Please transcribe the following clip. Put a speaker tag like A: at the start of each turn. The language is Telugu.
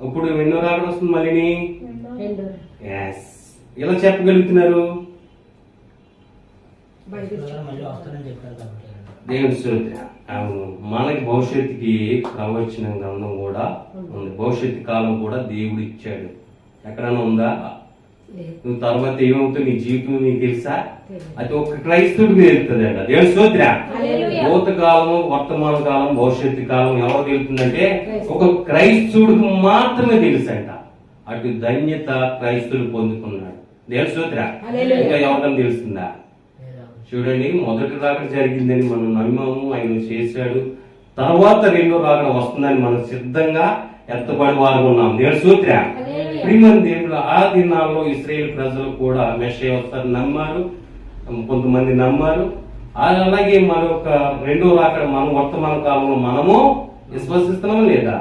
A: ఇప్పుడు ఎన్నో రాకడ వస్తుంది మళ్ళీ? ఎలా చెప్పగలుగుతున్నారు? దేవుని స్తోత్రం. అవును, మనకి భవిష్యత్తుకి ప్రవచన గ్రంథం కూడా ఉంది. భవిష్యత్తు కాలం కూడా దేవుడు ఇచ్చాడు. ఎక్కడైనా ఉందా? నువ్వు తర్వాత ఏమవుతావు, నీ జీవితం నీకు తెలుసా? అది ఒక క్రైస్తవుడికి తెలుస్తుంది అంట. దేవుని స్తోత్రం. భూతకాలము, వర్తమాన కాలం, భవిష్యత్తు కాలం ఎవరు తెలుస్తుందంటే ఒక క్రైస్తవుడికి మాత్రమే తెలుసు అంట. అటు ధన్యత క్రైస్తవులు పొందుకున్నాడు. దేవుని స్తోత్రం. ఇంకా ఎవరికైనా తెలుస్తుందా? చూడండి, మొదటి రాకడ జరిగిందని మనం నమ్మాము, ఆయన చేశాడు. తర్వాత రెండో రాకడ వస్తుందని మనం సిద్ధంగా ఎత్తబడి వారు ఉన్నాం. దేవుని స్తోత్రం. ప్రియమైన దేవుడు, ఆ దినాల్లో ఇశ్రాయేలు ప్రజలు కూడా మెస్సీయ వస్తారని నమ్మారు, కొంతమంది నమ్మారు. అలాగే మరొక రెండో రాకడ మనం వర్తమాన కాలంలో మనము విశ్వసిస్తున్నామా లేదా?